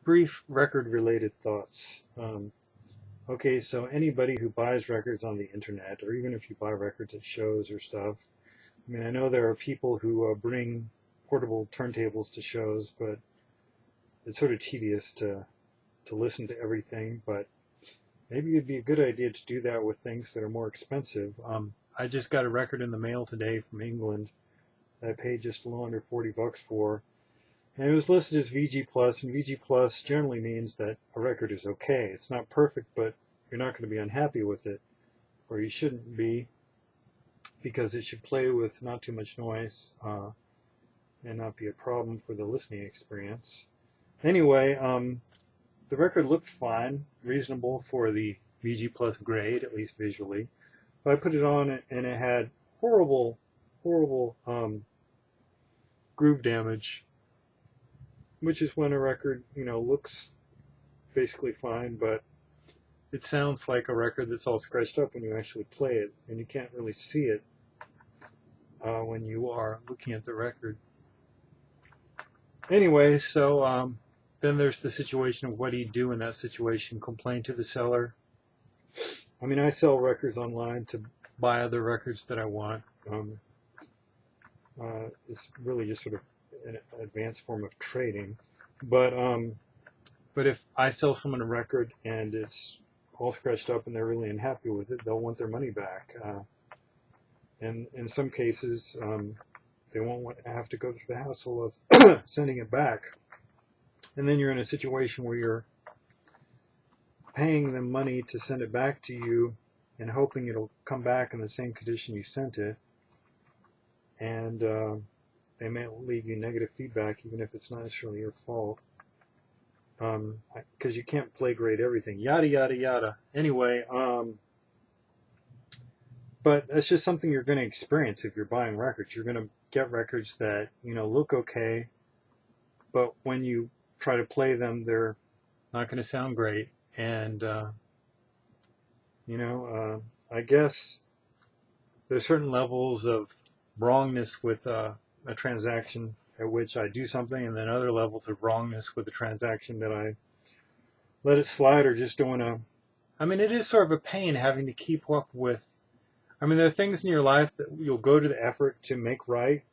brief record-related thoughts. Okay, so anybody who buys records on the internet, or even if you buy records at shows or stuff, I mean, I know there are people who bring portable turntables to shows, but it's sort of tedious to listen to everything. But maybe it'd be a good idea to do that with things that are more expensive. I just got a record in the mail today from England that I paid just a little under $40 for. And it was listed as VG Plus, and VG Plus generally means that a record is okay. It's not perfect, but you're not going to be unhappy with it, or you shouldn't be, because it should play with not too much noise and not be a problem for the listening experience. Anyway, the record looked fine, reasonable for the VG Plus grade, at least visually. But I put it on, and it had horrible groove damage, which is when a record, looks basically fine, but it sounds like a record that's all scratched up when you actually play it, and you can't really see it when you are looking at the record. Anyway, so then there's the situation of what do you do in that situation? Complain to the seller? I mean, I sell records online to buy other records that I want. It's really just sort of an advanced form of trading, but if I sell someone a record and it's all scratched up and they're really unhappy with it, they'll want their money back. And in some cases, they won't have to go through the hassle of sending it back. And then you're in a situation where you're paying them money to send it back to you and hoping it'll come back in the same condition you sent it. And they may leave you negative feedback even if it's not necessarily your fault, because you can't play grade everything, yada yada yada. Anyway, but that's just something you're going to experience if you're buying records. You're going to get records that look okay, but when you try to play them, they're not going to sound great. And I guess there's certain levels of wrongness with a transaction at which I do something, and then other levels of wrongness with a transaction that I let it slide or just don't want to. I mean, it is sort of a pain having to keep up with. I mean, there are things in your life that you'll go to the effort to make right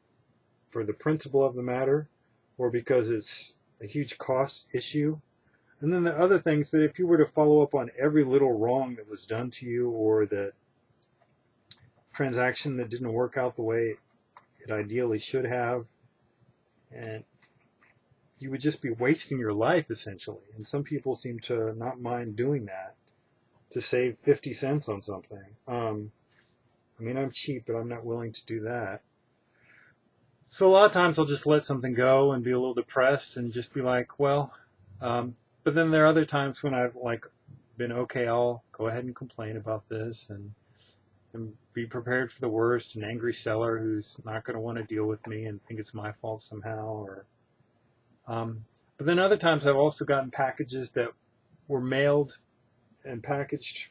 for the principle of the matter, or because it's a huge cost issue. And then the other things that if you were to follow up on every little wrong that was done to you, or that transaction that didn't work out the way it ideally should have, and you would just be wasting your life essentially. And some people seem to not mind doing that to save 50 cents on something. I mean, I'm cheap, but I'm not willing to do that. So a lot of times I'll just let something go and be a little depressed and just be like, well, but then there are other times when I've been okay, I'll go ahead and complain about this and be prepared for the worst, an angry seller who's not going to want to deal with me and think it's my fault somehow. Or, but then other times I've also gotten packages that were mailed and packaged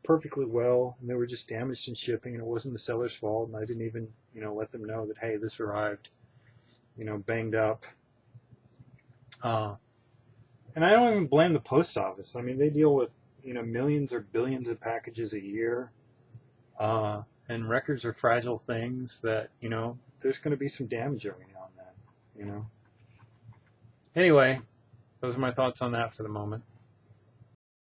perfectly well, and they were just damaged in shipping, and it wasn't the seller's fault, and I didn't even, let them know that, hey, this arrived, banged up. And I don't even blame the post office. I mean, they deal with, millions or billions of packages a year. And records are fragile things that, there's going to be some damage every now and then, Anyway, those are my thoughts on that for the moment.